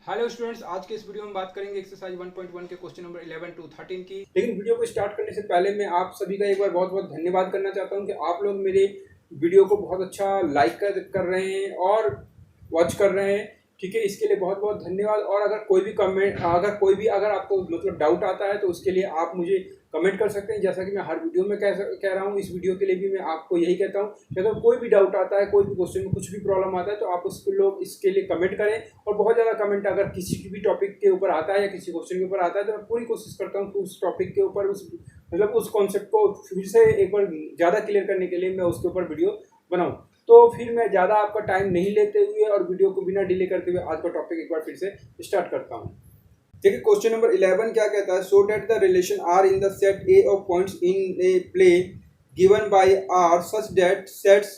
Hello students, आज के इस वीडियो में बात करेंगे एक्सरसाइज 1.1 के क्वेश्चन नंबर 11 टू 13 की। लेकिन वीडियो को स्टार्ट करने से पहले मैं आप सभी का एक बार बहुत बहुत धन्यवाद करना चाहता हूं कि आप लोग मेरे वीडियो को बहुत अच्छा लाइक कर रहे हैं और वॉच कर रहे हैं। ठीक है, इसके लिए बहुत बहुत धन्यवाद। और अगर कोई भी कमेंट अगर आपको मतलब डाउट आता है तो उसके लिए आप मुझे कमेंट कर सकते हैं। जैसा कि मैं हर वीडियो में कह रहा हूँ, इस वीडियो के लिए भी मैं आपको यही कहता हूँ कि अगर कोई भी डाउट आता है, कोई भी क्वेश्चन में कुछ भी प्रॉब्लम आता है तो आप उसको लोग इसके लिए कमेंट करें। और बहुत ज़्यादा कमेंट अगर किसी भी टॉपिक के ऊपर आता है या किसी क्वेश्चन के ऊपर आता है तो मैं पूरी कोशिश करता हूँ कि उस टॉपिक के ऊपर उस कॉन्सेप्ट को फिर से एक बार ज़्यादा क्लियर करने के लिए मैं उसके ऊपर वीडियो बनाऊँ। तो फिर मैं ज़्यादा आपका टाइम नहीं लेते हुए और वीडियो को बिना डिले करते हुए आज का टॉपिक एक बार फिर से स्टार्ट करता हूँ। देखिए, क्वेश्चन नंबर 11 क्या कहता है। So that the relation R in the set A of points in a plane given by R such that sets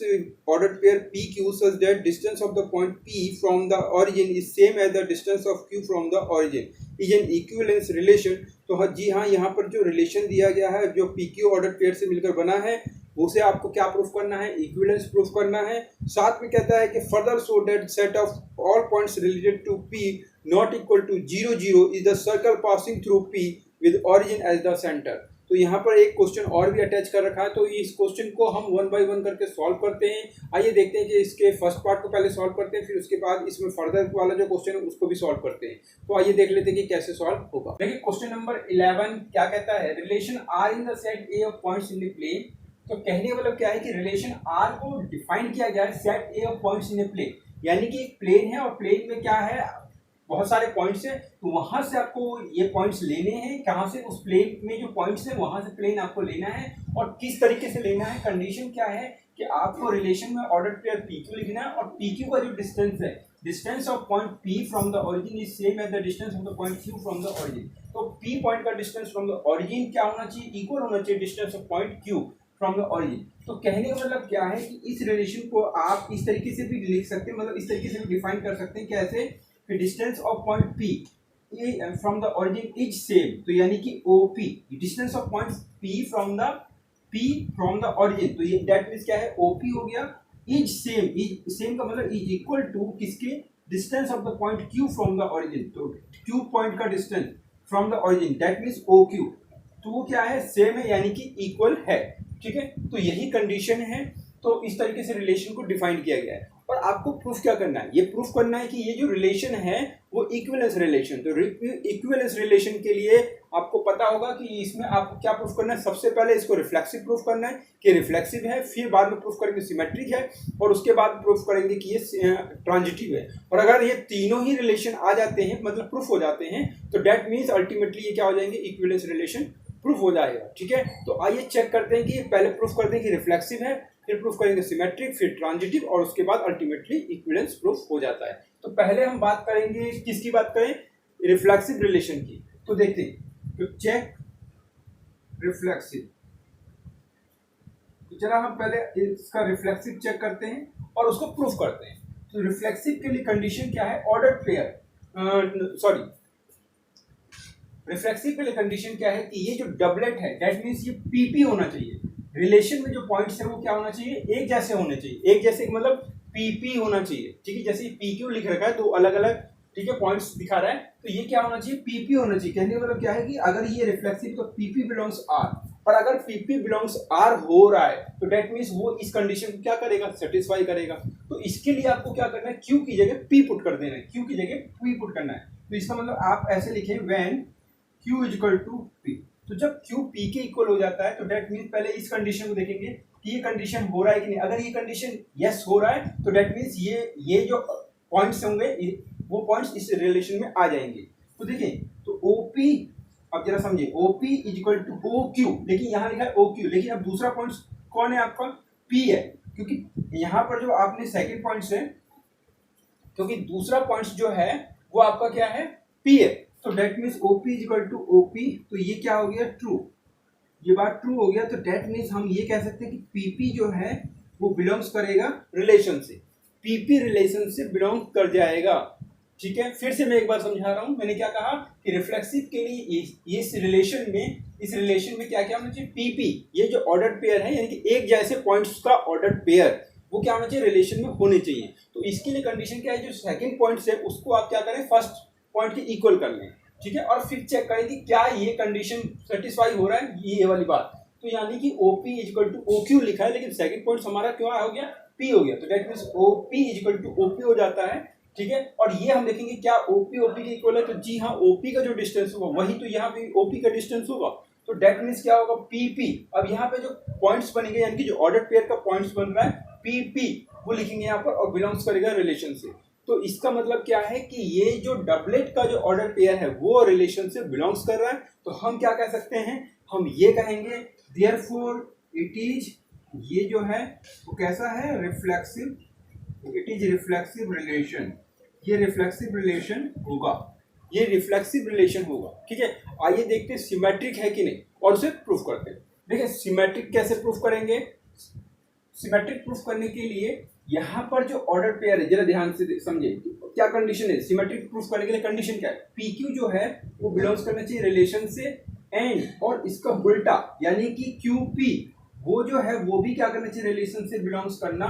ordered pair PQ such that distance of the point P from the origin is same as the distance of Q from the origin is an equivalence relation। तो जी हाँ, यहाँ पर जो relation दिया गया है जो PQ order pair से मिलकर बना है उसे आपको क्या प्रूफ करना है, इक्विवेलेंस प्रूफ करना है। साथ में कहता है कि further so that set of all points related to P not equal to 0 0 is the circle passing through P with origin as the centre. तो यहाँ पर एक क्वेश्चन और भी अटैच कर रखा है, तो इस क्वेश्चन को हम वन बाय वन करके सॉल्व करते हैं। आइए देखते हैं कि इसके फर्स्ट पार्ट को पहले सॉल्व करते हैं, फिर उसके बाद इसमें फर्दर वाला जो क्वेश्चन है उसको भी सॉल्व करते हैं। तो आइए देख लेते हैं कि कैसे सॉल्व होगा। देखिए, क्वेश्चन नंबर 11 क्या कहता है। Relation R in the set A of points in the plane. तो कहने का मतलब क्या है कि रिलेशन आर को डिफाइन किया गया है set A of points in the plane, यानी कि एक प्लेन है और प्लेन में क्या है, बहुत सारे पॉइंट्स हैं। तो वहां से आपको ये पॉइंट्स लेने हैं। कहां से, उस प्लेन में जो पॉइंट्स हैं वहां से प्लेन आपको लेना है और किस तरीके से लेना है। कंडीशन क्या है कि आपको रिलेशन में ऑर्डर पेयर PQ लिखना है और PQ का जो डिस्टेंस है, distance of point P from the origin is same as the distance of the point Q from the origin. तो P पॉइंट का डिस्टेंस फ्रॉम द ओरिजिन क्या होना चाहिए, इक्वल होना चाहिए distance of point Q from the origin. तो कहने का मतलब क्या है कि इस रिलेशन को आप इस तरीके से भी लिख सकते हैं, मतलब इस तरीके से भी डिफाइन कर सकते हैं। कैसे, distance of point P from the origin is same, तो यानी कि OP distance of point P from the origin, तो ये दैट मींस क्या है, OP हो गया। इज सेम का मतलब इज इक्वल टू किसके, distance of the point Q from the origin. तो Q पॉइंट का distance from the origin that means OQ, तो वो क्या है, सेम है यानी कि इक्वल है। ठीक है, तो यही कंडीशन है। तो इस तरीके से रिलेशन को डिफाइन किया गया है और आपको प्रूफ क्या करना है, ये प्रूफ करना है कि ये जो रिलेशन है वो इक्विवेलेंस रिलेशन। तो इक्विवेलेंस रिलेशन के लिए आपको पता होगा कि इसमें आपको क्या प्रूफ करना है। सबसे पहले इसको रिफ्लेक्सिव प्रूफ करना है कि रिफ्लेक्सिव है, फिर बाद में प्रूफ करेंगे सिमेट्रिक है और उसके बाद प्रूफ करेंगे कि ये ट्रांजिटिव है। और अगर ये तीनों ही रिलेशन आ जाते हैं, मतलब प्रूफ हो जाते हैं, तो डेट मीन्स अल्टीमेटली ये क्या हो जाएंगे, इक्विवेलेंस रिलेशन प्रूफ हो जाएगा। ठीक है, तो आइए चेक करते हैं कि पहले प्रूफ करते हैं कि रिफ्लेक्सिव है, फिर प्रूफ करेंगे सिमेट्रिक, फिर ट्रांजिटिव और उसके बाद अल्टीमेटली इक्विवेलेंस प्रूफ हो जाता है। तो पहले हम बात करेंगे किसकी बात करें, रिफ्लेक्सिव रिलेशन की। तो देखते हैं, तो चेक रिफ्लेक्सिव। तो चला हम पहले इसका रिफ्लेक्सिव चेक करते हैं और उसको प्रूफ करते हैं। तो रिफ्लेक्सिव के लिए कंडीशन क्या है, ऑर्डर्ड पेयर, रिफ्लेक्सिव के लिए कंडीशन क्या है कि ये जो डबलेट है दैट मींस ये PP होना चाहिए। रिलेशन में जो पॉइंट्स है वो क्या होना चाहिए, एक जैसे होने चाहिए। एक जैसे मतलब PP होना चाहिए। ठीक है, जैसे PQ लिख रखा है तो अलग अलग, ठीक है, पॉइंट्स दिखा रहा है, तो ये क्या होना चाहिए, PP होना चाहिए। कहने का मतलब क्या है कि अगर ये रिफ्लेक्सिव तो PP बिलोंग्स R, और अगर PP बिलोंग्स R हो रहा है तो डेट मीन्स वो इस कंडीशन को क्या करेगा, सेटिस्फाई करेगा। तो इसके लिए आपको क्या करना है, Q की जगह P पुट कर देना है, Q की जगह P पुट करना है। तो इसका मतलब आप ऐसे लिखें, when Q is equal to P। तो जब Q P के इक्वल हो जाता है तो डेट मीन्स पहले इस कंडीशन को देखेंगे कि ये कंडीशन हो रहा है कि नहीं। अगर ये कंडीशन यस हो रहा है तो डेट मीन्स ये जो पॉइंट्स होंगे वो पॉइंट्स इस रिलेशन में आ जाएंगे। तो देखिए, तो OP, अब जरा समझिए, OP is equal to OQ, लेकिन यहाँ लिखा है OQ, लेकिन अब दूसरा पॉइंट कौन है आपका, P है, क्योंकि यहाँ पर जो आपने सेकेंड पॉइंट है, क्योंकि दूसरा पॉइंट जो है वो आपका क्या है, P है। तो that means OP is equal to OP, तो ये क्या हो गया, ट्रू। ये बात ट्रू हो गया, तो डेट मीन्स हम ये कह सकते हैं कि PP जो है वो बिलोंग्स करेगा रिलेशन से, PP रिलेशन से बिलोंग कर जाएगा। ठीक है, फिर से मैं एक बार समझा रहा हूँ। मैंने क्या कहा कि रिफ्लेक्सिव के लिए इस रिलेशन में क्या क्या होना चाहिए, PP, ये जो ऑर्डर्ड पेयर है यानी कि एक जैसे पॉइंट्स का ऑर्डर्ड पेयर, वो क्या होना चाहिए, रिलेशन में होने चाहिए। तो इसके लिए कंडीशन क्या है, जो सेकंड पॉइंट्स है उसको आप क्या करें, फर्स्ट पॉइंट के इक्वल कर लें, ठीक है, और फिर चेक करें कि क्या ये कंडीशन सेटिस्फाई हो रहा है, ये वाली बात। तो यानी कि OP इक्वल टू OQ लिखा है, लेकिन सेकंड पॉइंट हमारा क्या हो गया, P हो गया, तो that means OP equal to OP हो जाता है, ठीक है। और ये हम देखेंगे क्या OP OP के इक्वल है, तो जी हाँ, OP का जो डिस्टेंस होगा वही तो यहाँ पे OP का डिस्टेंस होगा, तो दैट मींस क्या होगा, PP। अब यहाँ पे जो पॉइंट्स बनेंगे, यानी कि जो ऑर्डर पेयर का पॉइंट्स बन रहा है PP, वो लिखेंगे यहाँ पर, और बिलोंग्स करेगा रिलेशन से। तो इसका मतलब क्या है कि ये जो डबलेट का जो ऑर्डर पेयर है वो रिलेशन से बिलोंग्स कर रहा है। तो हम क्या कह सकते हैं, हम ये कहेंगे देयरफॉर इट इज, ये जो है वो कैसा है, reflexive, it is reflexive relation, ये रिफ्लेक्सिव रिलेशन होगा, ये रिफ्लेक्सिव रिलेशन होगा, ठीक है। आइए देखते हैं सिमेट्रिक है कि नहीं, और उसे प्रूफ करते हैं। देखिए सिमेट्रिक कैसे प्रूफ करेंगे, सिमेट्रिक प्रूफ करने के लिए यहाँ पर जो ऑर्डर पेयर है, जरा ध्यान से समझे क्या कंडीशन है सिमेट्रिक प्रूफ करने के लिए। कंडीशन क्या है, PQ जो है वो बिलोंग्स करना चाहिए रिलेशन से, एंड और इसका उल्टा यानी कि QP वो जो है वो भी क्या करना चाहिए, रिलेशन से बिलोंग्स करना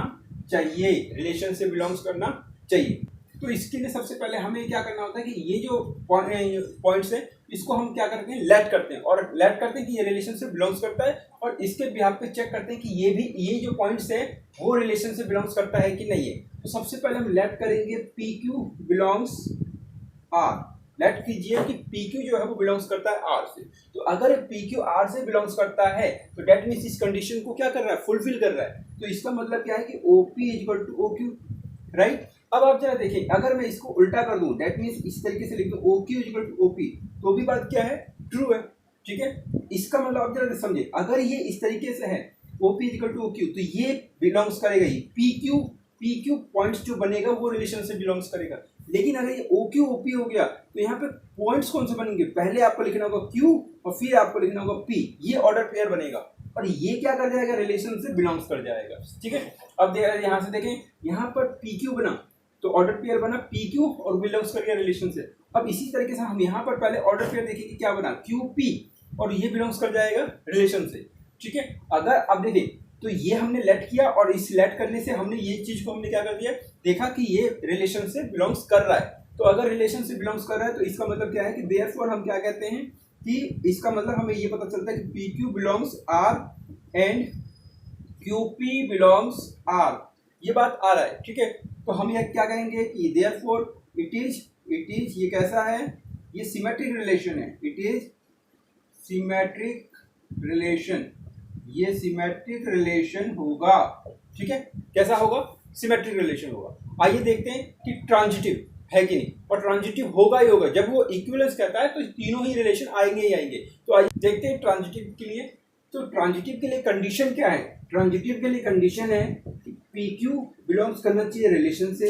चाहिए, रिलेशन से बिलोंग्स करना चाहिए। तो इसके लिए सबसे पहले हमें क्या करना होता है कि ये जो पॉइंट्स है इसको हम क्या करते हैं, लेट करते हैं, और लेट करते हैं कि ये रिलेशन से बिलोंग्स करता है, और इसके बिहाफ पे चेक करते हैं कि ये भी, ये जो पॉइंट्स है वो रिलेशन से बिलोंग्स करता है कि नहीं है। तो सबसे पहले हम लेट करेंगे PQ बिलोंग्स R, लेट कीजिए कि PQ जो है वो बिलोंग्स करता है R से। तो अगर PQ R से बिलोंग्स करता है तो डेट मींस इस कंडीशन को क्या कर रहा है, फुलफिल कर रहा है। तो इसका मतलब क्या है कि OP equal to OQ, right. अब आप जरा देखिए, अगर मैं इसको उल्टा कर दूं, दैट मींस इस तरीके से लिख दूं OQ इक्वल टू OP, तो भी बात क्या है, ट्रू है, ठीक है। इसका मतलब आप जरा समझिए, अगर ये इस तरीके से है OP इक्वल टू OQ, तो ये बिलोंग्स करेगा, ये PQ पॉइंट्स जो बनेगा वो रिलेशन से बिलोंग्स करेगा। लेकिन अगर ये OQ OP हो गया तो यहाँ पे पॉइंट्स कौन से बनेंगे, पहले आपको लिखना होगा Q और फिर आपको लिखना होगा P, ये ऑर्डर पेयर बनेगा, और ये क्या कर जाएगा, रिलेशन से बिलोंग्स कर जाएगा, ठीक है। अब यहाँ से देखें, यहाँ पर PQ बना तो ऑर्डर पेयर बना PQ और बिलोंग्स कर गया रिलेशन से। अब इसी तरीके से हम यहाँ पर पहले ऑर्डर पेयर देखेंगे क्या बना, QP, और ये बिलोंग्स कर जाएगा रिलेशन से, ठीक है। अगर अब देखें तो ये हमने लेट किया, और इस लेट करने से हमने ये चीज को हमने क्या कर दिया, देखा कि ये रिलेशन से बिलोंग्स कर रहा है। तो अगर रिलेशन से बिलोंग्स कर रहा है तो इसका मतलब क्या है कि देयरफॉर हम क्या कहते हैं कि इसका मतलब हमें ये पता चलता है कि PQ belongs R and QP belongs R, ये बात आ रहा है, ठीक है। तो हम ये क्या कहेंगे कि देयरफॉर इट इज ये कैसा है, ये सिमेट्रिक रिलेशन है, इट इज सिमेट्रिक रिलेशन, ये सिमेट्रिक रिलेशन होगा, ठीक है। कैसा होगा, सिमेट्रिक रिलेशन होगा। आइए देखते हैं कि ट्रांजिटिव है कि नहीं, और ट्रांजिटिव होगा ही होगा, जब वो इक्विवेलेंस कहता है तो तीनों ही रिलेशन आएंगे ही आएंगे। तो आइए देखते हैं ट्रांजिटिव के लिए। तो ट्रांजिटिव के लिए कंडीशन क्या है, ट्रांजिटिव के लिए कंडीशन है कि PQ बिलोंग्स करना चाहिए रिलेशन से,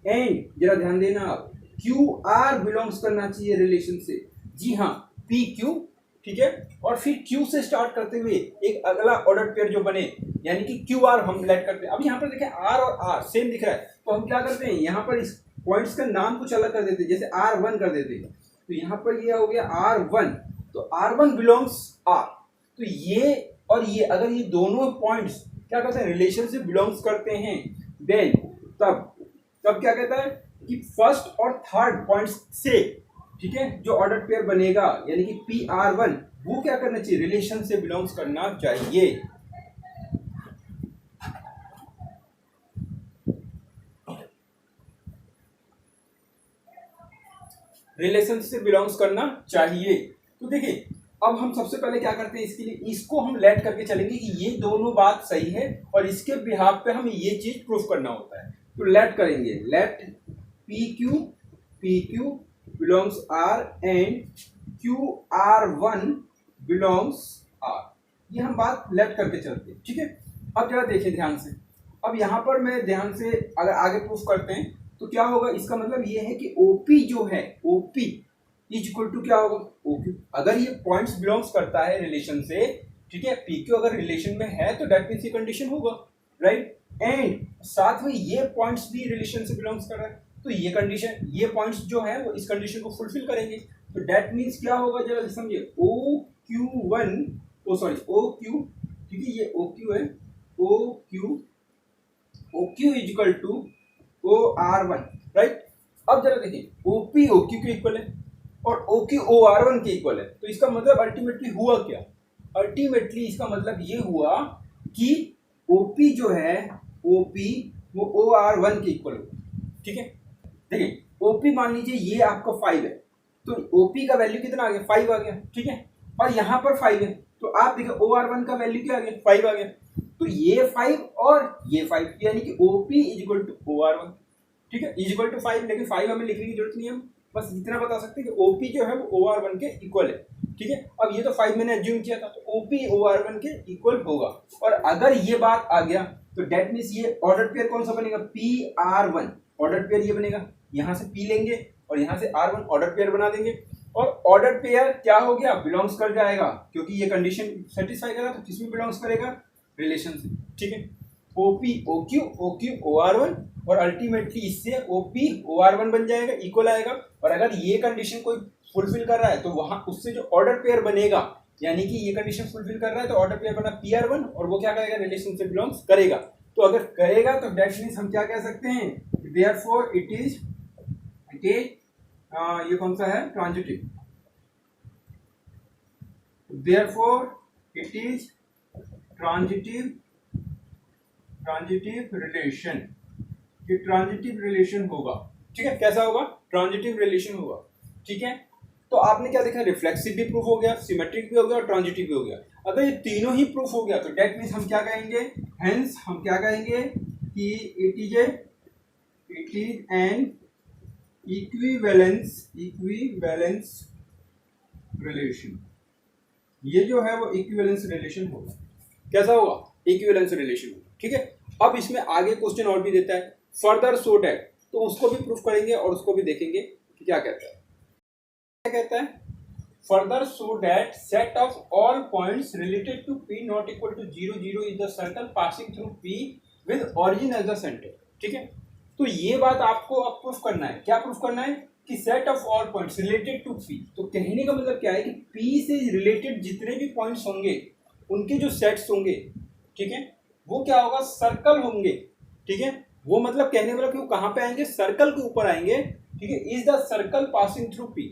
एंड जरा ध्यान देना आप, QR बिलोंग्स करना चाहिए रिलेशन से, जी हाँ PQ, ठीक है। और फिर Q से स्टार्ट करते हुए एक अगला ऑर्डर पेयर जो बने, यानी कि QR हम लेट करते हैं। अब यहाँ पर देखें R और R सेम दिख रहा है, तो हम क्या करते हैं, यहाँ पर इस पॉइंट्स का नाम कुछ अलग कर देते हैं, जैसे R1 कर देते हैं। तो यहाँ पर ये हो गया R1, तो R1 बिलोंग्स R, तो ये और ये अगर ये दोनों पॉइंट्स क्या करते हैं, रिलेशन से बिलोंग्स करते हैं, देन तब क्या कहता है कि फर्स्ट और थर्ड पॉइंट्स से, ठीक है, जो ऑर्डर पेयर बनेगा यानी कि PR1 वो क्या करना चाहिए, रिलेशन से बिलोंग्स करना चाहिए, रिलेशन से बिलोंग्स करना चाहिए। तो देखिए अब हम सबसे पहले क्या करते हैं, इसके लिए इसको हम लेट करके चलेंगे कि ये दोनों बात सही है, और इसके बिहाफ पे हमें ये चीज प्रूफ करना होता है। तो लेट करेंगे, let PQ belongs R and QR1 belongs R, ये हम बात लेट करके चलते हैं, ठीक है। अब जरा देखिए ध्यान से, अब यहाँ पर मैं ध्यान से अगर आगे प्रूफ करते हैं तो क्या होगा, इसका मतलब ये है कि OP जो है, OP इज इक्वल टू क्या होगा, OQ, अगर ये पॉइंट्स बिलोंग्स करता है रिलेशन से, ठीक है, PQ अगर रिलेशन में है तो दैट मींस ये कंडीशन होगा, राइट। एंड साथ में ये पॉइंट्स भी रिलेशन से बिलोंग्स कर रहा है, तो ये कंडीशन, ये पॉइंट्स जो है वो इस कंडीशन को फुलफिल करेंगे। तो दैट मींस क्या होगा, जरा समझिए, OQ1, ओ सॉरी OQ, ठीक है, ये OQ है, OQ is equal to OR1, right. अब जरा देखिए ओपी ओक्यू के इक्वल है और ओक्यू OR1 के इक्वल है, तो इसका मतलब अल्टीमेटली हुआ क्या? अल्टीमेटली इसका मतलब ये हुआ कि ओपी जो है ओपी वो OR1 के इक्वल होगा। ठीक है, देखिए ओपी मान लीजिए ये आपका 5 है, तो ओपी का वैल्यू कितना आ गया? 5 आ गया। ठीक है, और यहाँ पर 5 है, तो आप देखिए OR1 का वैल्यू क्या आ गया? 5 आ गया। तो ये 5 और ये 5, यानी कि OP is equal to OR1। ठीक है, इज इक्वल टू 5, लेकिन 5 हमें लिखने की जरूरत नहीं है, बस इतना बता सकते हैं कि OP जो है वो OR1 के इक्वल है। ठीक है, अब ये तो 5 मैंने एज्यूम किया था, तो OP OR1 के इक्वल होगा। और अगर ये बात आ गया तो डेट मीन्स ये ऑर्डर पेयर कौन सा बनेगा? PR1 ऑर्डर पेयर ये बनेगा। यहाँ से P लेंगे और यहाँ से R1 ऑर्डर पेयर बना देंगे, और ऑर्डर पेयर क्या हो गया? बिलोंग्स कर जाएगा, क्योंकि ये कंडीशन सेटिस्फाई करेगा तो किसमें बिलोंग्स करेगा? रिलेशन से। ठीक है, OP OQ OQ OR1, और अल्टीमेटली इससे OP OR1 बन जाएगा, इक्वल आएगा। और अगर ये कंडीशन कोई फुलफिल कर रहा है तो वहां उससे जो ऑर्डर पेयर बनेगा, यानी कि ये कंडीशन फुलफिल कर रहा है तो ऑर्डर पेयर बना PR1, और वो क्या करेगा? रिलेशन से बिलोंग्स करेगा। तो अगर करेगा तो दैट मींस हम क्या कह सकते हैं? देयरफॉर इट इज ये कौन सा है? Transitive. Therefore it is transitive relation. ये ट्रांजिटिव रिलेशन होगा। ठीक है, कैसा होगा? ट्रांजिटिव रिलेशन होगा। ठीक है, तो आपने क्या देखा? रिफ्लेक्सिव भी प्रूफ हो गया, सिमेट्रिक भी हो गया और ट्रांजिटिव भी हो गया। अगर ये तीनों ही प्रूफ हो गया तो डेट मीन्स हम क्या कहेंगे? हेंस हम क्या कहेंगे कि it is an equivalence relation. ये जो है वो इक्विवेलेंस रिलेशन होगा। कैसा होगा? इक्विवेलेंस रिलेशन होगा। ठीक है, अब इसमें आगे क्वेश्चन और भी देता है, फर्दर सो डैट, तो उसको भी प्रूफ करेंगे और उसको भी देखेंगे कि क्या कहता है। क्या कहता है? Further so that set of all points related to P not equal to 0 0 is the circle passing through P with origin as the centre. ठीक है, तो ये बात आपको अब प्रूफ करना है। क्या प्रूफ करना है? कि set of all points related to P। तो कहने का मतलब क्या है कि P से रिलेटेड जितने भी पॉइंट्स होंगे उनके जो सेट्स होंगे, ठीक है, वो क्या होगा? सर्कल होंगे। ठीक है, वो मतलब कहने वाला कि वो कहाँ पे आएंगे? सर्कल के ऊपर आएंगे। ठीक है, is the circle passing through P।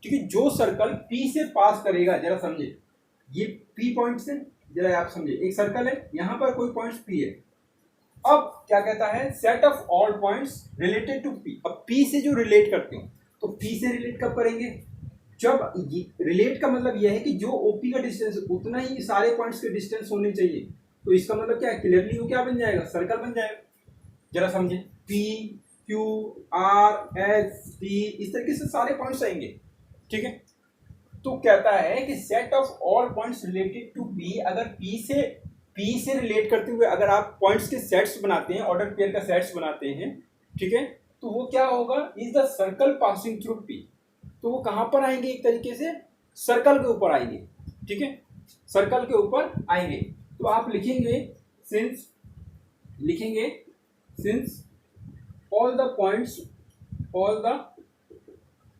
ठीक है, जो सर्कल P से पास करेगा, जरा समझे, ये P पॉइंट से, जरा आप समझे, एक सर्कल है, यहां पर कोई पॉइंट P है। अब क्या कहता है? Set of all points related to P। अब P से जो रिलेट करते हो, तो P से रिलेट कब करेंगे? जब रिलेट का मतलब यह है कि जो OP का डिस्टेंस उतना ही सारे पॉइंट्स के डिस्टेंस होने चाहिए। तो इसका मतलब क्या है? क्लियरली वो क्या बन जाएगा? सर्कल बन जाएगा। जरा समझे, P Q R S T, इस तरीके से सारे पॉइंट्स आएंगे। ठीक है, तो कहता है कि set of all points related to P, अगर P से रिलेट करते हुए अगर आप पॉइंट्स के सेट्स बनाते हैं, ऑर्डर पेयर का सेट्स बनाते हैं, ठीक है, तो वो क्या होगा? Is the circle passing through P। तो वो कहां पर आएंगे? एक तरीके से सर्कल के ऊपर आएंगे। ठीक है, सर्कल के ऊपर आएंगे। तो आप लिखेंगे since all the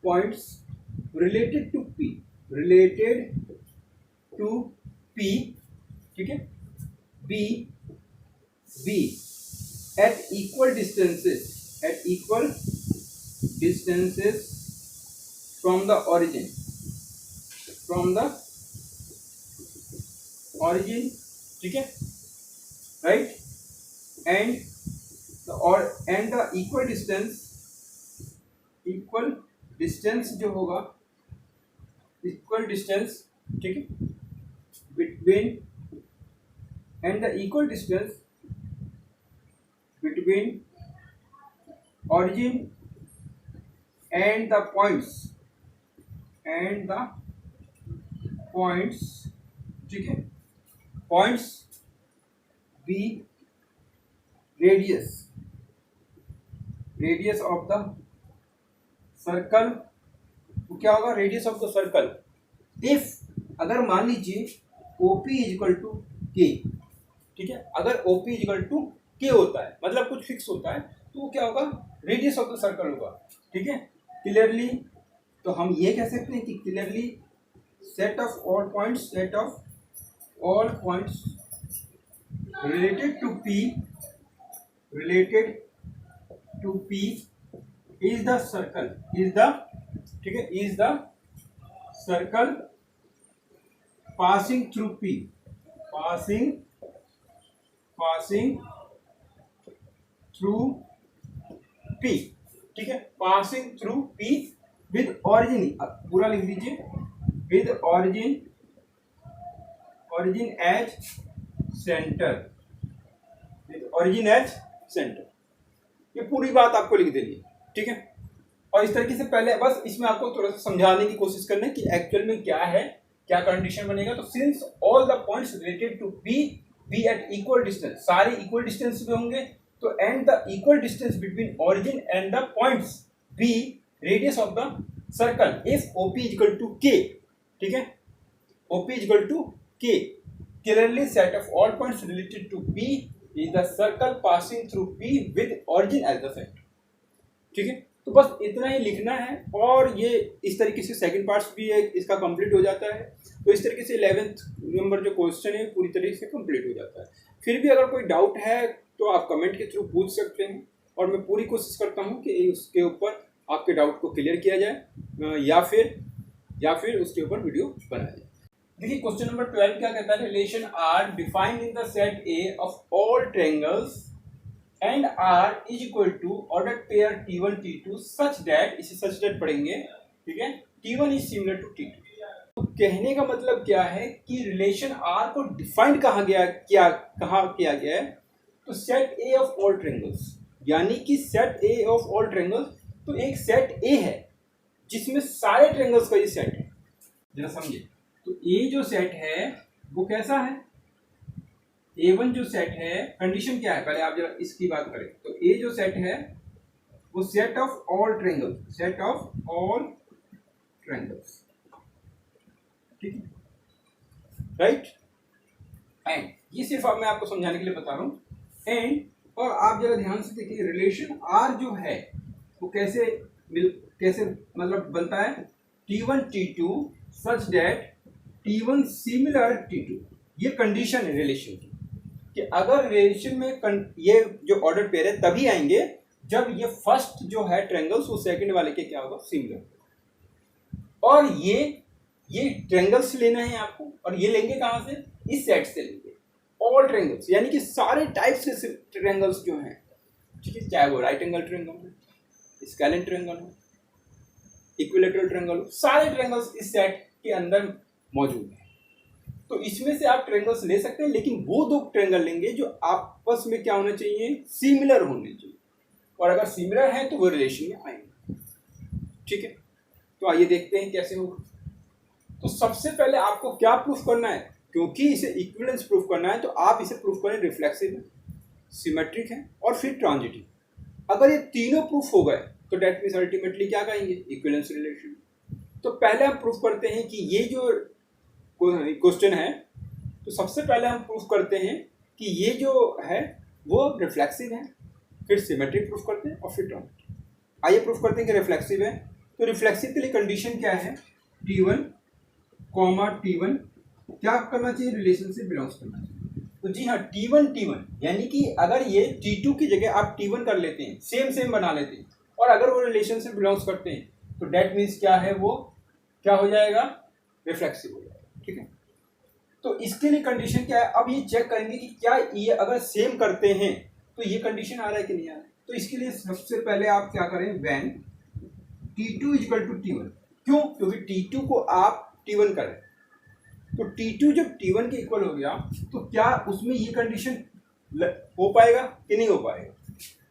points related to P, ठीक है, be at equal distances from the origin, ठीक है, right, and the equal distance जो होगा, इक्वल डिस्टेंस, ठीक है, between and the equal distance between origin and the points, ठीक है, points be radius of the circle. तो क्या होगा? Radius of the circle. If अगर मान लीजिए OP is equal to K, ठीक है, अगर OP is equal to K होता है, मतलब कुछ फिक्स होता है, तो वो क्या होगा? रेडियस ऑफ द सर्कल होगा। ठीक है, क्लियरली तो हम ये कह सकते हैं कि clearly set of all points related to P is the circle, is the, ठीक है, is the circle passing through P, passing through P, ठीक है, passing through P with origin, पूरा लिख दीजिए, with origin as centre, with origin as centre, ये पूरी बात आपको लिख देनी है, ठीक है। और इस तरीके से पहले बस इसमें आपको थोड़ा सा समझाने की कोशिश करना है कि एक्चुअल में क्या है, क्या कंडीशन बनेगा। तो since all the points related to P be at equal distance, सारे इक्वल डिस्टेंस में होंगे, तो and the equal distance between origin and the points be radius of the circle is OP equal to K, ठीक है, OP equal to K, clearly set of all points related to P is the circle passing through P with origin as the centre, ठीक है। तो बस इतना ही लिखना है और ये इस तरीके से सेकंड पार्ट्स भी है इसका कंप्लीट हो जाता है। तो इस तरीके से 11th नंबर जो क्वेश्चन है पूरी तरीके से कंप्लीट हो जाता है। फिर भी अगर कोई डाउट है तो आप कमेंट के थ्रू पूछ सकते हैं और मैं पूरी कोशिश करता हूँ कि उसके ऊपर आपके डाउट को क्लियर किया जाए या फिर उसके ऊपर वीडियो बनाया जाए। देखिए क्वेश्चन नंबर 12 क्या कहता है, relation are defined in the set A of all triangles and R is equal to order pair T1 T2 such that, इसे सच दैट पढ़ेंगे, ठीक है, T1 is similar to T2। तो कहने का मतलब क्या है कि रिलेशन R को डिफाइंड कहाँ किया गया है, तो set A of all triangles, यानी कि set A of all triangles, तो एक सेट A है जिसमें सारे ट्रायंगल्स का ये सेट है, जरा समझिए। तो A जो सेट है वो कैसा है, A1 जो सेट है, कंडीशन क्या है पहले आप जरा इसकी बात करें। तो A जो सेट है वो set of all triangles, set of all triangles, ठीक है, राइट। एंड ये सिर्फ अब मैं आपको समझाने के लिए बता रहा हूँ। एंड और आप जरा ध्यान से देखिए रिलेशन R जो है वो कैसे मतलब बनता है, T1 T2 such that T1 similar T2, ये कंडीशन है रिलेशन की कि अगर रिलेशन में ये जो ऑर्डर पेयर है तभी आएंगे जब ये फर्स्ट जो है ट्रायंगल्स वो सेकंड वाले के क्या होगा, सिमिलर। और ये ट्रायंगल्स लेना है आपको, और ये लेंगे कहां से, इस सेट से लेंगे ऑल ट्रायंगल्स, यानी कि सारे टाइप से ट्रायंगल्स जो हैं, ठीक है, चाहे वो राइट एंगल ट्रायंगल हो, स्केलेन ट्रायंगल हो, इक्विलैटरल ट्रायंगल हो, सारे ट्रायंगल्स इस सेट के अंदर मौजूद है। तो इसमें से आप ट्रायंगल्स ले सकते हैं, लेकिन वो दो ट्रायंगल लेंगे जो आपस में क्या होना चाहिए, सिमिलर होने चाहिए, और अगर सिमिलर है तो वो रिलेशन में आएंगे, ठीक है। तो आइए देखते हैं कैसे होगा। तो सबसे पहले आपको क्या प्रूफ करना है, क्योंकि इसे इक्विवेलेंस प्रूफ करना है तो आप इसे प्रूफ करें रिफ्लेक्सिव है, सिमेट्रिक है और फिर ट्रांजिटिव। अगर ये तीनों प्रूफ हो गए तो डेट मीन्स अल्टीमेटली क्या कहेंगे, इक्विवेलेंस रिलेशन। तो पहले हम प्रूफ करते हैं कि ये जो क्वेश्चन है, तो सबसे पहले हम प्रूफ करते हैं कि ये जो है वो रिफ्लेक्सिव है, फिर सिमेट्रिक प्रूफ करते हैं और फिर ट्रांजिटिव। आइए प्रूफ करते हैं कि रिफ्लेक्सिव है। तो रिफ्लेक्सिव के लिए कंडीशन क्या है, T1 T1 क्या करना चाहिए, रिलेशन से बिलोंग्स करना चाहिए। तो जी हाँ, T1 यानी कि अगर ये T2 की जगह आप T1 कर लेते हैं, सेम बना लेते हैं, और अगर वो रिलेशन से बिलोंग्स करते हैं तो डेट मीन्स क्या है, वो क्या हो जाएगा, रिफ्लेक्सिव हो जाएगा, ठीक है। तो इसके लिए कंडीशन क्या है, अब ये चेक करेंगे कि क्या ये अगर सेम करते हैं तो ये कंडीशन आ रहा है कि नहीं आ रहा है। तो इसके लिए सबसे पहले आप क्या करें, when T2 equal to T1, क्यों, क्योंकि T2 को आप T1 करें, तो T2 जब T1 के इक्वल हो गया तो क्या उसमें ये कंडीशन हो पाएगा कि नहीं हो पाएगा।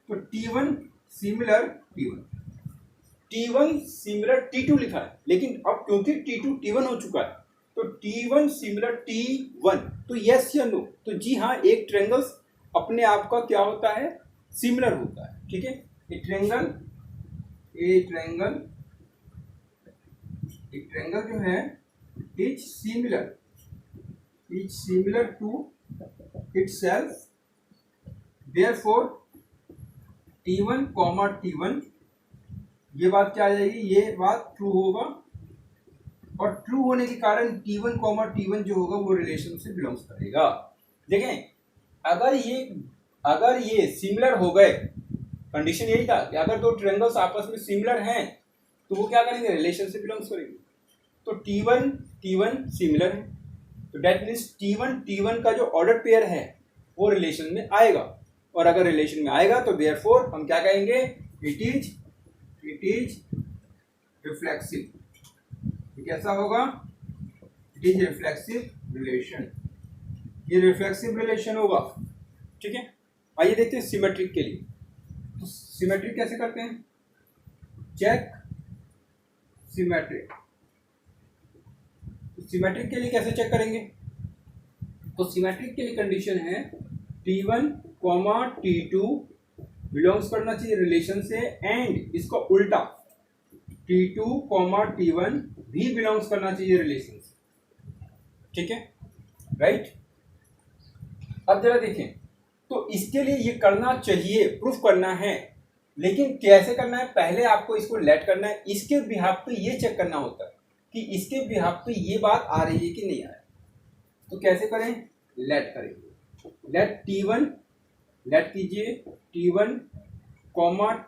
तो T1 सिमिलर T2 लिखा है, लेकिन अब क्योंकि T2 T1 हो चुका है तो T1 सिमिलर T1, तो यस या नो, तो जी हाँ, एक ट्रायंगल्स अपने आप का क्या होता है, सिमिलर होता है, ठीक है। एक ट्रायंगल जो है is similar to itself, therefore T1 T1, ये बात क्या आ जाएगी, ये बात ट्रू होगा, और ट्रू होने के कारण T1 T1 जो होगा वो रिलेशन से बिलोंग्स करेगा। देखें, अगर ये सिमिलर हो गए कंडीशन यही था कि अगर दो ट्रायंगल्स आपस में सिमिलर हैं तो वो क्या करेंगे, रिलेशन से बिलोंग्स करेंगे। तो T1 सिमिलर है, तो डेट मीन्स T1 का जो ऑर्डर पेयर है वो रिलेशन में आएगा, और अगर रिलेशन में आएगा तो देयरफॉर हम क्या कहेंगे, इट इज रिफ्लेक्सिव। कैसा होगा, इट इज रिफ्लेक्सिव रिलेशन, ये रिफ्लेक्सिव रिलेशन होगा। ठीक है, आइए देखते हैं सिमेट्रिक के लिए। तो सिमेट्रिक कैसे करते हैं, चेक सिमेट्रिक। सिमेट्रिक के लिए कैसे चेक करेंगे, तो सिमेट्रिक के लिए कंडीशन है T1, T2 बिलोंग्स करना चाहिए रिलेशन से, एंड इसका उल्टा T2, T1 भी बिलोंग्स करना चाहिए रिलेशन से। ठीक है, राइट। अब जरा देखें, तो इसके लिए ये करना चाहिए, प्रूफ करना है, लेकिन कैसे करना है, पहले आपको इसको लेट करना है, इसके बिहाफ पे ये चेक करना होता है कि इसके बिहाफ पे ये बात आ रही है कि नहीं आ रही। तो कैसे करें, लेट करेंगे, लेट T1, लेट कीजिए T1,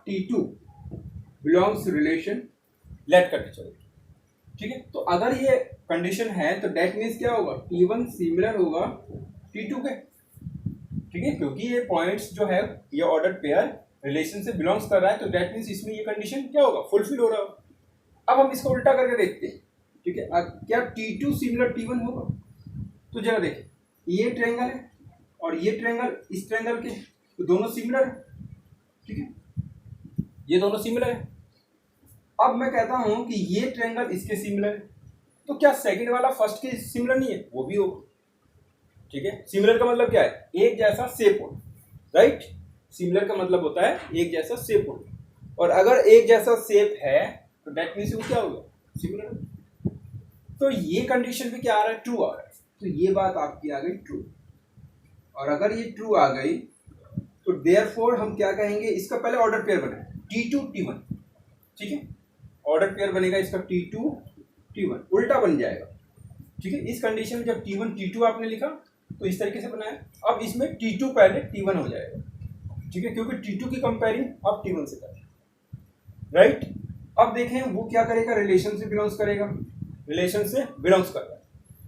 T2 belongs relation, late करके चलो। ठीक है, तो अगर ये कंडीशन है तो डेट मीन्स क्या होगा, T1 सिमिलर होगा T2 के। ठीक है, क्योंकि ये पॉइंट्स जो है ये ऑर्डर पेयर रिलेशन से बिलोंग्स कर रहा है, तो डेट मीन्स इसमें ये कंडीशन क्या होगा, फुलफिल हो रहा होगा। अब हम इसको उल्टा करके देखते हैं। ठीक है, क्या T2 सिमिलर T1 होगा, तो जरा देखें, ये ट्रायंगल है और ये ट्रायंगल इस ट्रायंगल के, तो दोनों सिमिलर है। ठीक है, ये दोनों सिमिलर है। अब मैं कहता हूं कि ये ट्रायंगल इसके सिमिलर है, तो क्या सेकंड वाला फर्स्ट के सिमिलर नहीं है, वो भी होगा। ठीक है, सिमिलर का मतलब क्या है, एक जैसा शेप हो, राइट। सिमिलर का मतलब होता है एक जैसा शेप हो, और अगर एक जैसा शेप है तो डेट मीन्स वो क्या होगा, सिमिलर। तो ये कंडीशन भी क्या आ रहा है, ट्रू आ रहा है, तो ये बात आपकी आ गई ट्रू। और अगर ये ट्रू आ गई तो देयरफॉर हम क्या कहेंगे, इसका पहले ऑर्डर पेयर बना T2 T1। ठीक है, ऑर्डर पेयर बनेगा इसका T2 T1, उल्टा बन जाएगा। ठीक है, इस कंडीशन में जब T1 T2 आपने लिखा तो इस तरीके से बनाया, अब इसमें T2 पहले T1 हो जाएगा। ठीक है, क्योंकि T2 की कंपेयरिंग आप T1 से करें, राइट। अब देखें वो क्या करेगा, रिलेशन से बिलोंग्स करेगा, रिलेशन से बिलोंग्स कर रहा है,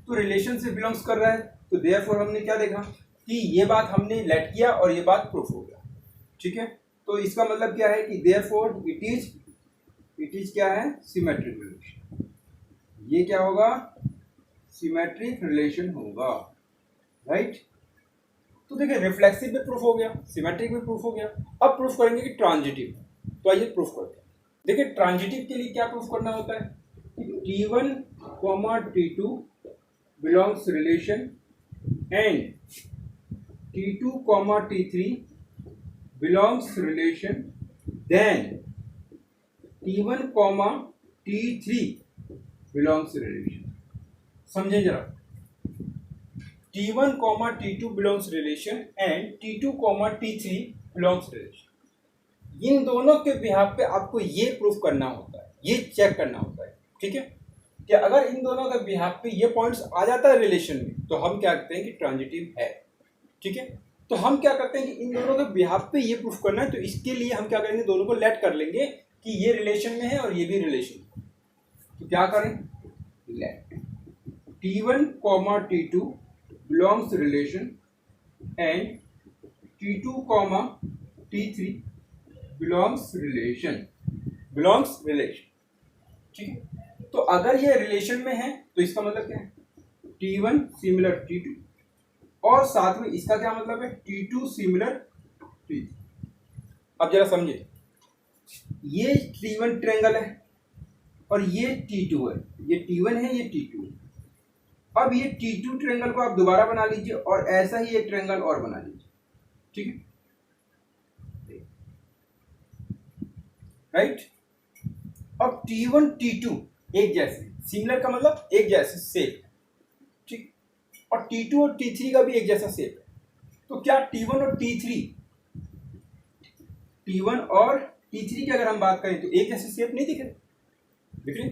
तो रिलेशन से बिलोंग्स कर रहा है, तो देयरफॉर हमने क्या देखा कि ये बात हमने लेट किया और ये बात प्रूफ हो गया। ठीक है, तो इसका मतलब क्या है कि देयरफॉर इट इज क्या है, सिमेट्रिक रिलेशन। ये क्या होगा, सिमेट्रिक रिलेशन होगा, राइट। तो देखिए रिफ्लेक्सिव में प्रूफ हो गया, सिमेट्रिक में प्रूफ हो गया। अब प्रूफ करेंगे कि ट्रांजिटिव, तो आइए प्रूफ करते हैं। देखिए ट्रांजिटिव के लिए क्या प्रूफ करना होता है, T1, T2 belongs relation and T2, T3 belongs relation, then T1, T3 belongs relation. समझें जरा, T1, T2 belongs relation and T2, T3 belongs relation. इन दोनों के बिहाफ पे आपको ये प्रूफ करना होता है, ये चेक करना होता है। ठीक है, कि अगर इन दोनों के बिहाफ पे ये पॉइंट्स आ जाता है रिलेशन में तो हम क्या कहते हैं कि ट्रांजिटिव है। ठीक है, तो हम क्या करते हैं कि इन दोनों के बिहाफ पे ये प्रूफ करना है, तो इसके लिए हम क्या करेंगे, दोनों को लेट कर लेंगे कि ये रिलेशन में है और ये भी रिलेशन में। तो क्या करें, let T1, T2 belongs relation and T2, T3 belongs relation, ठीक है। तो अगर ये रिलेशन में है तो इसका मतलब क्या है, T1 सिमिलर T2, और साथ में इसका क्या मतलब है, T2 सिमिलर T3। अब जरा समझे, ये T1 ट्रायंगल है और ये T2 है, ये T1 है, ये T2 है। अब ये T2 ट्रायंगल को आप दोबारा बना लीजिए और ऐसा ही एक ट्रायंगल और बना लीजिए। ठीक है, राइट। अब T1 T2 एक जैसे, सिमिलर का मतलब एक जैसे शेप, ठीक, और T2 और T3 का भी एक जैसा शेप है। तो क्या T1 और T3 की अगर हम बात करें तो एक जैसे शेप नहीं दिख रहे।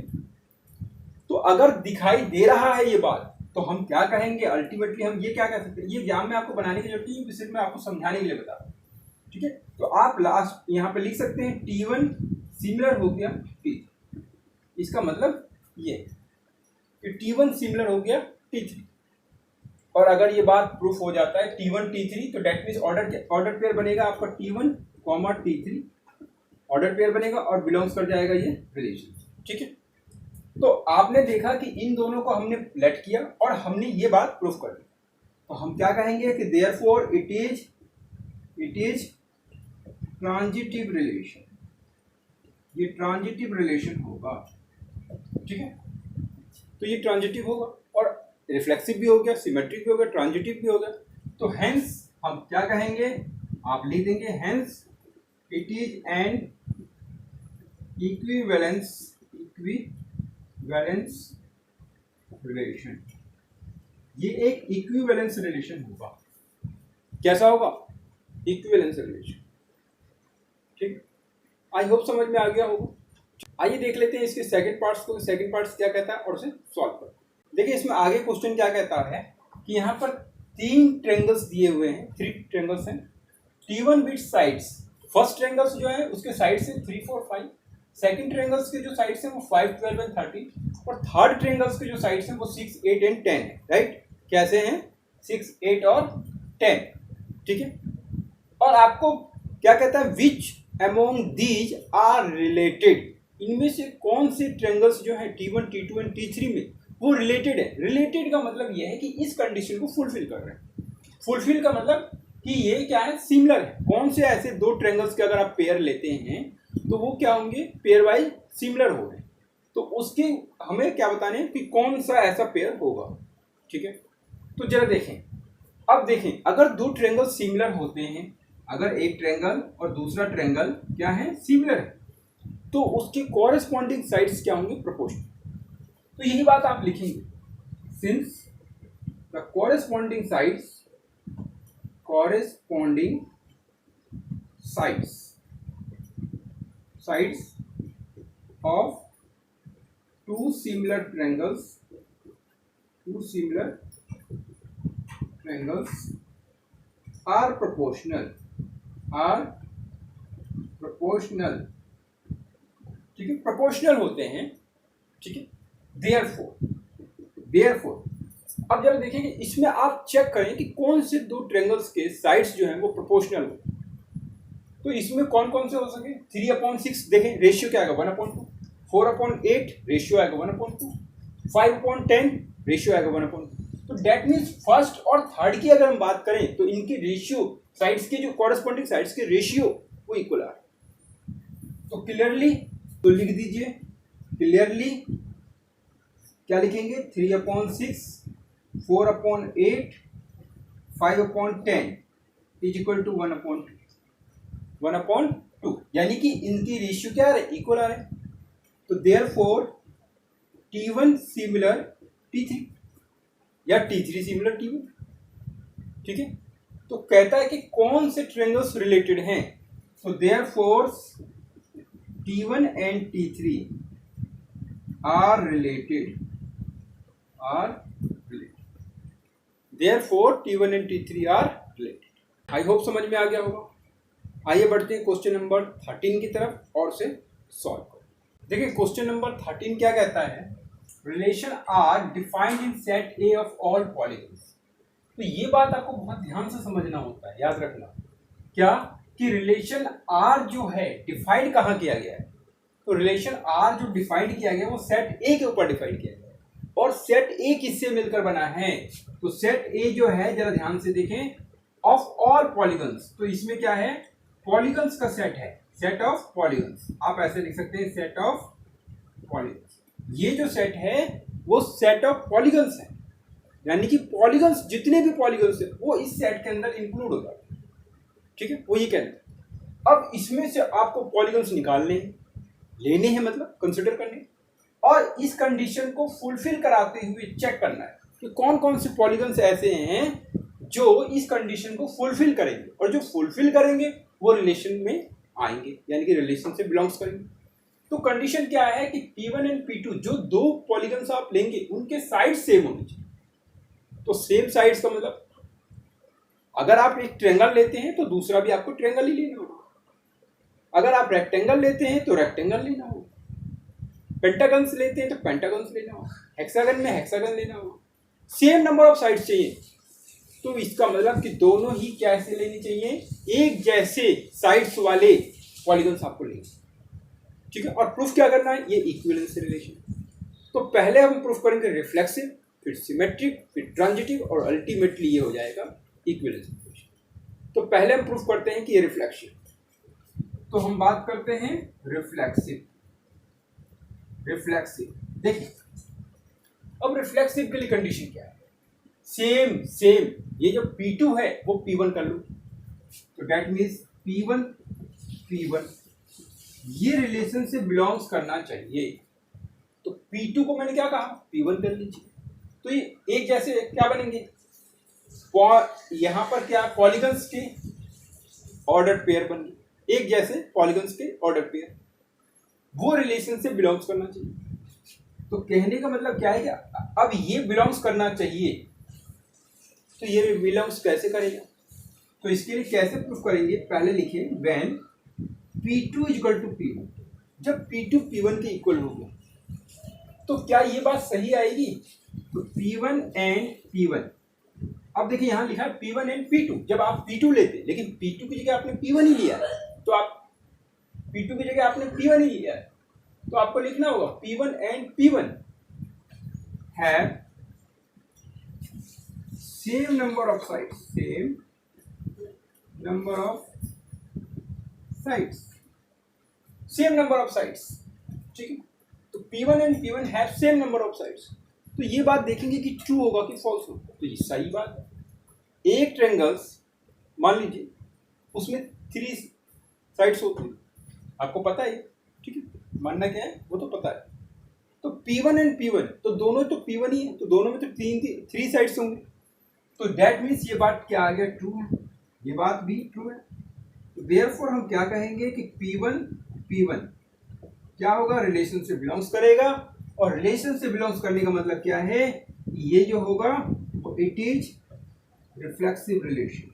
तो अगर दिखाई दे रहा है ये बात तो हम क्या कहेंगे, अल्टीमेटली हम ये क्या कह सकते हैं, ये एग्जाम में आपको बनाने की जरूरत नहीं है, सिर्फ मैं आपको समझाने के लिए बता रहा हूँ। ठीक है, तो आप लास्ट यहाँ पे लिख सकते हैं T1 सिमिलर हो गया T3। इसका मतलब ये कि T1 सिमिलर हो गया T3। और अगर ये बात प्रूफ हो जाता है T1 T3, तो डेट मीन्स ऑर्डर पेयर बनेगा आपका T1, T3 ऑर्डर पेयर बनेगा और बिलोंग्स कर जाएगा ये रिलेशन। ठीक है, तो आपने देखा कि इन दोनों को हमने लेट किया और हमने ये बात प्रूफ कर दी। तो हम क्या कहेंगे कि therefore it is transitive relation. ये ट्रांजिटिव रिलेशन होगा। ठीक है, तो ये ट्रांजिटिव होगा और रिफ्लेक्सिव भी हो गया, सिमेट्रिक भी हो गया, ट्रांजिटिव भी हो गया। तो हेंस हम क्या कहेंगे, आप लिख देंगे hence it is an equivalence relation. ये एक इक्विवेलेंस रिलेशन होगा। कैसा होगा? Equivalence relation. ठीक, आई होप समझ में आ गया होगा। आइए देख लेते हैं इसके सेकंड पार्ट्स को। सेकंड पार्ट्स क्या कहता है और उसे सॉल्व करते हैं। देखिए इसमें आगे क्वेश्चन क्या कहता है कि यहाँ पर 3 ट्रायंगल्स दिए हुए हैं, 3 ट्रायंगल्स हैं T1 with sides. First triangles जो है उसके साइड से 3, 4, 5, सेकंड ट्रायंगल्स के जो साइड्स हैं वो 5, 12 एंड 13 और थर्ड ट्रायंगल्स के जो साइड्स हैं वो 6, 8 एंड 10 है। राइट, कैसे हैं? 6, 8 और 10। ठीक है, और आपको क्या कहता है, which among these are related. इनमें से कौन से ट्रायंगल्स जो है T1, T2 एंड T3 में वो रिलेटेड है। रिलेटेड का मतलब ये है कि इस कंडीशन को फुलफिल कर रहे हैं। फुलफिल का मतलब कि ये क्या है, सिमिलर है। कौन से ऐसे 2 ट्रायंगल्स के अगर आप पेयर लेते हैं तो वो क्या होंगे, पेयर वाइज सिमिलर हो रहे हैं। तो उसके हमें क्या बताने हैं कि कौन सा ऐसा पेयर होगा। ठीक है, तो जरा देखें। अब देखें, अगर 2 ट्रायंगल सिमिलर होते हैं, अगर एक ट्रायंगल और दूसरा ट्रायंगल क्या है, सिमिलर है, तो उसके कॉरेस्पॉन्डिंग साइड्स क्या होंगे, प्रोपोर्शनल। तो यही बात आप लिखेंगे, since the corresponding sides of two similar triangles are proportional। ठीक है, प्रोपोर्शनल होते हैं। ठीक है, देयरफॉर अब जरा देखें कि इसमें आप चेक करें कि कौन से 2 ट्रायंगल्स के साइड्स जो हैं वो प्रोपोर्शनल हो। तो इसमें कौन कौन से हो सके, 3/6 देखें, रेशियो क्या आएगा 1/2, 4/8 रेशियो आएगा 1/2, 5/10 रेशियो आएगा 1/2। तो डेट मीन्स फर्स्ट और थर्ड की अगर हम बात करें तो इनके रेशियो, साइड्स के जो कॉरेस्पॉन्डिंग साइड्स के रेशियो वो इक्वल आ रहा है। तो क्लियरली तो लिख दीजिए, क्लियरली क्या लिखेंगे, 3/6, 4/8, 5/10 इज इक्वल टू 1/2, यानी कि इनकी रेशियो क्या आ रहा है, इक्वल आ रहा है। तो देयरफॉर T1 सिमिलर T3 या T3 सिमिलर T1। ठीक है, तो कहता है कि कौन से ट्रायंगल्स रिलेटेड हैं। तो therefore T1 and T3 are related. Therefore T1 and T3 are related. I hope समझ में आ गया होगा। आइए बढ़ते हैं क्वेश्चन नंबर 13 की तरफ और उसे सॉल्व करें। देखिए क्वेश्चन नंबर 13 क्या कहता है, relation are defined in set A of all polygons. तो ये बात आपको बहुत ध्यान से समझना होता है, याद रखना क्या कि रिलेशन आर जो है डिफाइंड कहाँ किया गया है। तो रिलेशन आर जो डिफाइंड किया गया वो सेट ए के ऊपर डिफाइंड किया गया है। और सेट ए किससे मिलकर बना है, तो सेट ए जो है जरा ध्यान से देखें, ऑफ ऑल पॉलीगन्स। तो इसमें क्या है, पॉलीगन्स का सेट है, सेट ऑफ पॉलीगन्स। आप ऐसे लिख सकते हैं, सेट ऑफ पॉलीगन्स। ये जो सेट है वो सेट ऑफ पॉलीगन्स है, यानी कि पॉलीगन्स जितने भी पॉलीगन्स है वो इस सेट के अंदर इंक्लूड हो जाते हैं। ठीक है, वो ये कहते हैं। अब इसमें से आपको पॉलीगन्स निकालने हैं, लेने हैं मतलब कंसिडर करने, और इस कंडीशन को फुलफिल कराते हुए चेक करना है कि कौन कौन से पॉलीगन्स ऐसे हैं जो इस कंडीशन को फुलफिल करेंगे, और जो फुलफिल करेंगे वो रिलेशन में आएंगे, यानी कि रिलेशन से बिलोंग्स करेंगे। तो कंडीशन क्या है कि P1 एंड P2 जो 2 पॉलीगन्स आप लेंगे उनके साइड सेम होने चाहिए। तो सेम साइड्स का मतलब अगर आप एक ट्रायंगल लेते हैं तो दूसरा भी आपको ट्रायंगल ही लेना होगा। अगर आप रेक्टेंगल लेते हैं तो रेक्टेंगल लेना होगा, पेंटागन्स लेते हैं तो पेंटागन्स लेना होगा, हेक्सागन में हेक्सागन लेना होगा, सेम नंबर ऑफ साइड्स चाहिए। तो इसका मतलब कि दोनों ही कैसे लेनी चाहिए, एक जैसे साइड्स वाले पॉलीगन्स आपको लेंगे, ठीक है। और प्रूफ क्या करना है, ये इक्विवेलेंस रिलेशन। तो पहले हम प्रूफ करेंगे रिफ्लेक्सिव, फिर सिमेट्रिक, फिर ट्रांजिटिव और अल्टीमेटली ये हो जाएगा इक्विवेलेंस रिलेशन। तो पहले हम प्रूफ करते हैं कि ये रिफ्लेक्सिव, तो हम बात करते हैं रिफ्लेक्सिव। रिफ्लेक्सिव देखिए, अब रिफ्लेक्सिव के लिए कंडीशन क्या है, सेम ये जो P2 है वो P1 कर लो, तो दैट मीन्स P1 ये रिलेशन से बिलोंग्स करना चाहिए। तो P2 को मैंने क्या कहा, P1 कर लीजिए। तो ये एक जैसे क्या बनेंगे, यहां पर क्या पॉलीगन्स के ऑर्डर पेयर बन गए, एक जैसे पॉलीगन्स के ऑर्डर पेयर, वो रिलेशन से बिलोंग्स करना चाहिए। तो कहने का मतलब क्या है कि अब ये बिलोंग्स करना चाहिए, तो ये बिलोंग्स कैसे करेगा, तो इसके लिए कैसे प्रूफ करेंगे, पहले लिखिए when P2 equal to P1, जब P2 P1 के इक्वल होगा तो क्या ये बात सही आएगी, तो P1 एंड P1, अब देखिए यहां लिखा है P1 एंड P2, जब आप P2 लेते लेकिन P2 की जगह आपने P1 ही लिया है, तो आप P2 की जगह आपने P1 ही लिया है, तो आपको लिखना होगा P1 and P1 have same number of sides, same number of sides, same number of sides, ठीक है। तो P1 and P1 have same number of sides, तो ये बात देखेंगे कि ट्रू होगा कि फॉल्स होगा, तो ये सही बात है। एक ट्रायंगल्स मान लीजिए उसमें 3 साइड्स होती हैं, आपको पता है, ठीक है, मानना क्या है वो तो पता है। तो P1 एंड P1 तो दोनों तो P1 ही है, तो दोनों में तो 3 साइड्स होंगे, तो दैट मीन्स ये बात क्या आ गया, ट्रू है, ये बात भी ट्रू है। तो देयरफॉर हम क्या कहेंगे कि P1 क्या होगा, रिलेशन से बिलोंग्स करेगा, और रिलेशन से बिलोंग्स करने का मतलब क्या है, ये जो होगा it is reflexive relation,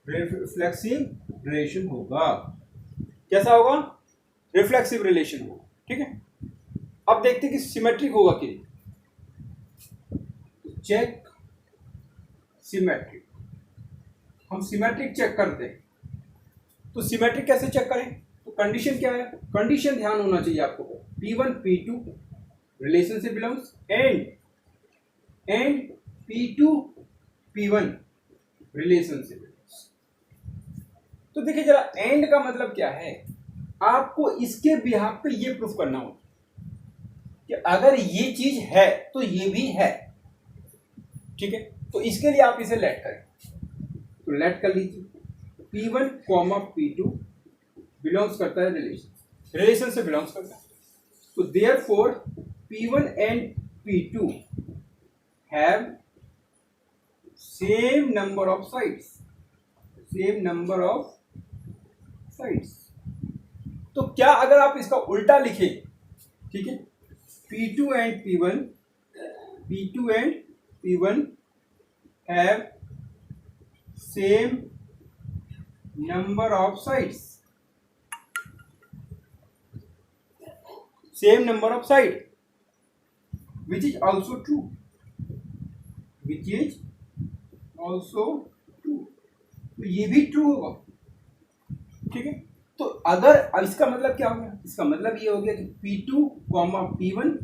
reflexive relation होगा। कैसा होगा, रिफ्लेक्सिव रिलेशन होगा, ठीक है। अब देखते हैं कि सिमेट्रिक होगा कि नहीं, चेक सिमेट्रिक, हम सिमेट्रिक चेक करते हैं। तो सिमेट्रिक कैसे चेक करें, तो कंडीशन क्या है, कंडीशन ध्यान होना चाहिए आपको, P1 P2 रिलेशन से belongs and P2 P1 relation से बिलोंग्स। तो देखिए जरा एंड का मतलब क्या है, आपको इसके बिहाफ पे ये प्रूफ करना होगा कि अगर ये चीज है तो ये भी है, ठीक है। तो इसके लिए आप इसे लेट करें, तो लेट कर लीजिए P1, P2 बिलोंग्स करता है रिलेशन से बिलोंग्स करता है, तो therefore P1 and P2 have same number of sides, same number of sides. तो क्या अगर आप इसका उल्टा लिखें, ठीक है, P2 and P1 have same number of sides, same number of side which is also true, which is also true, तो ये भी ट्रू होगा, ठीक है। तो अगर अब इसका मतलब क्या हो गया, इसका मतलब ये हो गया कि P2, P1,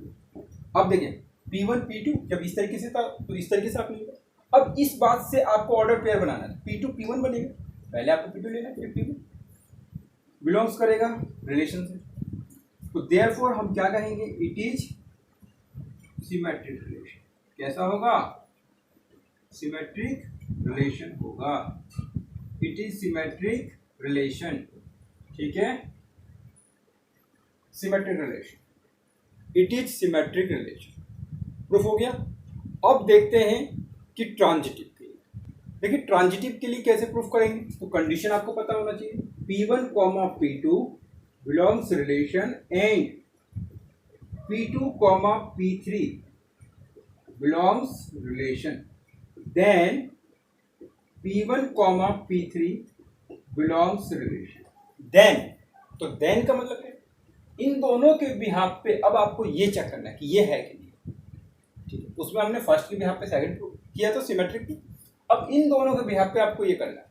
अब देखें P1 P2 जब इस तरीके से था तो इस तरीके से आप नहीं, अब इस बात से आपको ऑर्डर पेयर बनाना है, P2 P1 बनेगा, पहले आपको P2 लेना है, फिर P1 बिलोंग्स करेगा रिलेशन से, तो देयरफॉर हम क्या कहेंगे, इट इज सिमेट्रिक रिलेशन। कैसा होगा, सिमेट्रिक रिलेशन होगा, इट इज सिमेट्रिक रिलेशन, ठीक है, symmetric relation, it is symmetric relation, proof हो गया। अब देखते हैं कि ट्रांजिटिव के लिए, देखिए ट्रांजिटिव के लिए कैसे प्रूफ करेंगे, तो कंडीशन आपको पता होना चाहिए, P1, P2 belongs relation and P2, P3 belongs relation, then P1, P3 belongs relation, then, तो देन का मतलब है इन दोनों के बिहाफ पे अब आपको ये चेक करना है कि ये है कि नहीं, ठीक है। उसमें हमने फर्स्ट के बिहाफ पे सेकंड किया तो सिमेट्रिक की, अब इन दोनों के बिहाफ पे आपको ये करना है।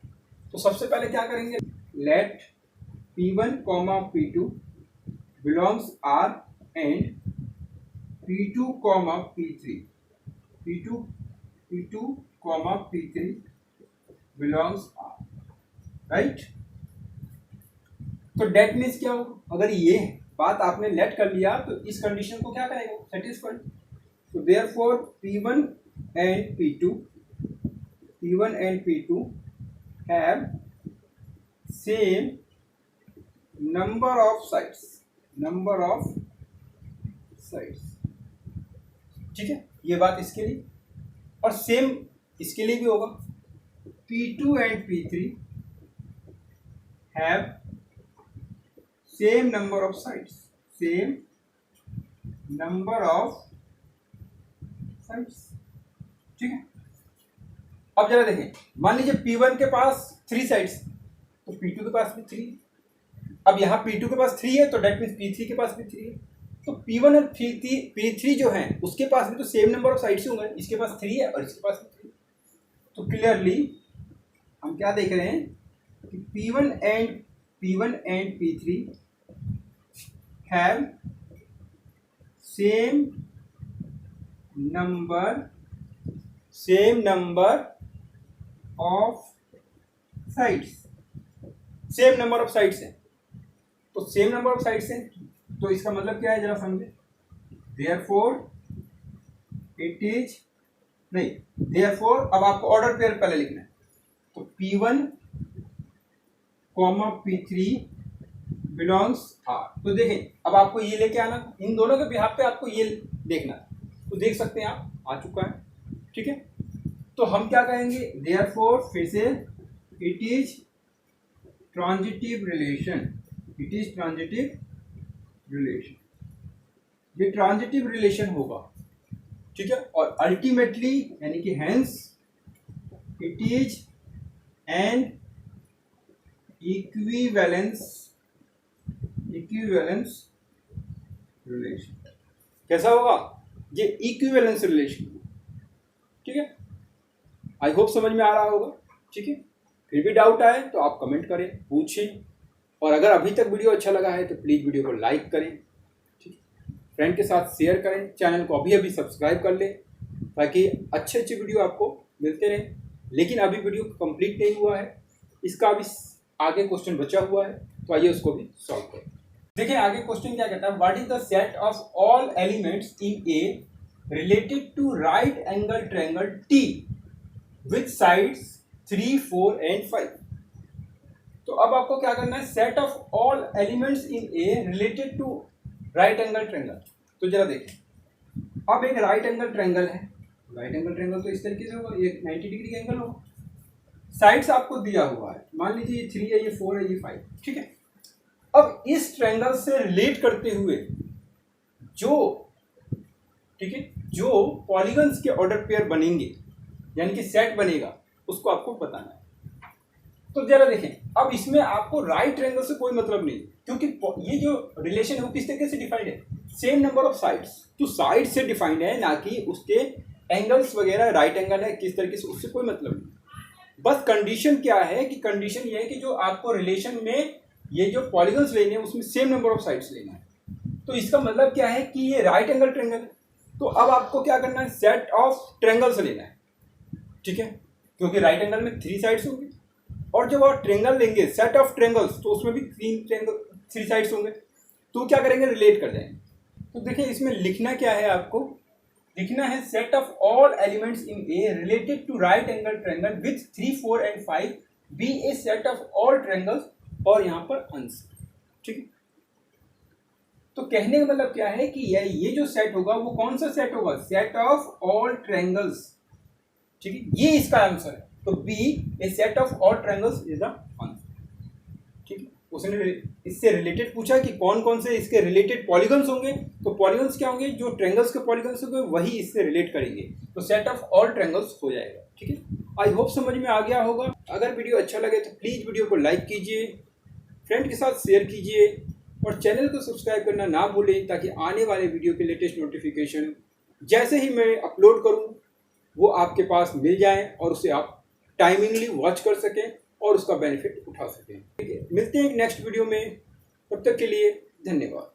तो सबसे पहले क्या करेंगे, let P1, P2 belongs R and P2, P3, P2, P3 belongs R, right. तो डेट मीन्स क्या होगा, अगर ये बात आपने लेट कर लिया तो इस कंडीशन को क्या करेगा, सेटिस्फाइड। तो therefore P1 and P2 have same number of sides, ठीक है। ये बात इसके लिए, और सेम इसके लिए भी होगा, P2 and P3 have same number of sides, ठीक है। अब जरा देखें, मान लीजिए P1 के पास 3 साइड्स, तो P2 के पास भी 3। अब यहाँ P2 के पास 3 है तो डेट मीन्स P3 के पास भी 3 है। तो P1 और P3 जो है उसके पास भी तो सेम नंबर ऑफ साइड्स होंगे, इसके पास 3 है और इसके पास भी 3। तो क्लियरली हम क्या देख रहे हैं कि P1 and P3 have same number of sides, same number of sides है। तो सेम नंबर ऑफ साइड्स है तो इसका मतलब क्या है जरा समझे, देयरफॉर अब आपको ऑर्डर पेयर पहले लिखना है। तो P1, P3 बिलोंग्स R। तो देखें अब आपको ये लेके आना, इन दोनों के बिहाफ पे आपको ये देखना, तो देख सकते हैं आप आ चुका है, ठीक है। तो हम क्या कहेंगे, देयरफॉर फिर से इट इज ट्रांजिटिव रिलेशन, ये ट्रांजिटिव रिलेशन होगा, ठीक है। और अल्टीमेटली यानी कि hence it is an equivalence relation. कैसा होगा, ये इक्विवेलेंस रिलेशन, ठीक है। आई होप समझ में आ रहा होगा, ठीक है। फिर भी डाउट आए तो आप कमेंट करें, पूछें, और अगर अभी तक वीडियो अच्छा लगा है तो प्लीज़ वीडियो को लाइक करें, ठीक है। फ्रेंड के साथ शेयर करें, चैनल को अभी सब्सक्राइब कर लें ताकि अच्छे वीडियो आपको मिलते रहें। लेकिन अभी वीडियो कंप्लीट नहीं हुआ है, इसका अभी आगे क्वेश्चन बचा हुआ है, तो आइए उसको भी सॉल्व करें। देखिए आगे क्वेश्चन क्या कहता है, what is the set of all elements in A related to right angle triangle T with sides 3, 4 and 5। तो अब आपको क्या करना है, set of all elements in A related to right angle triangle. तो जरा देखें, अब एक राइट एंगल ट्रायंगल है, राइट एंगल ट्रायंगल तो इस तरीके से होगा, ये 90 डिग्री एंगल होगा, साइड्स आपको दिया हुआ है, मान लीजिए ये 3 है, ये 4 है, ये 5, ठीक है। अब इस ट्रायंगल से रिलेट करते हुए जो, ठीक है, जो पॉलीगन्स के ऑर्डर पेयर बनेंगे यानी कि सेट बनेगा, उसको आपको बताना है। तो जरा देखें, अब इसमें आपको राइट ट्रायंगल से कोई मतलब नहीं, क्योंकि ये जो रिलेशन है वो किस तरीके से डिफाइंड है, सेम नंबर ऑफ साइड्स, तो साइड से डिफाइंड है, ना कि उसके एंगल्स वगैरह राइट एंगल है किस तरीके से, उससे कोई मतलब नहीं। बस कंडीशन क्या है कि कंडीशन ये है कि जो आपको रिलेशन में ये जो पॉलीगन्स लेने हैं उसमें सेम नंबर ऑफ साइड्स लेना है। तो इसका मतलब क्या है कि ये राइट एंगल ट्रायंगल है, तो अब आपको क्या करना है, सेट ऑफ ट्रायंगल्स लेना है, ठीक है, क्योंकि राइट एंगल में 3 साइड्स होंगे, और जब आप ट्रायंगल लेंगे सेट ऑफ ट्रायंगल्स तो उसमें भी 3 साइड्स होंगे, तो क्या करेंगे, रिलेट कर देंगे। तो देखिए इसमें लिखना क्या है, आपको लिखना है set of all elements in A related to right angle triangle with 3, 4 and 5 be a set of all triangles, और यहाँ पर अंश, ठीक है। तो कहने का मतलब क्या है कि ये जो सेट होगा वो कौन सा सेट होगा, सेट ऑफ ऑल ट्रायंगल्स, ठीक है, ये इसका आंसर है। तो be a set of all triangles is the answer, ठीक है। उसने इससे रिलेटेड पूछा कि कौन कौन से इसके रिलेटेड पॉलीगन्स होंगे, तो पॉलीगन्स क्या होंगे, जो ट्रायंगल्स के पॉलीगन्स होंगे वही इससे रिलेट करेंगे, तो सेट ऑफ ऑल ट्रायंगल्स हो जाएगा, ठीक है। आई होप समझ में आ गया होगा। अगर वीडियो अच्छा लगे तो प्लीज़ वीडियो को लाइक कीजिए, फ्रेंड के साथ शेयर कीजिए और चैनल को सब्सक्राइब करना ना भूलें, ताकि आने वाले वीडियो के लेटेस्ट नोटिफिकेशन जैसे ही मैं अपलोड करूं वो आपके पास मिल जाए और उसे आप टाइमिंगली वॉच कर सकें और उसका बेनिफिट उठा सकें। ठीक है, मिलते हैं एक नेक्स्ट वीडियो में, तब तक के लिए धन्यवाद।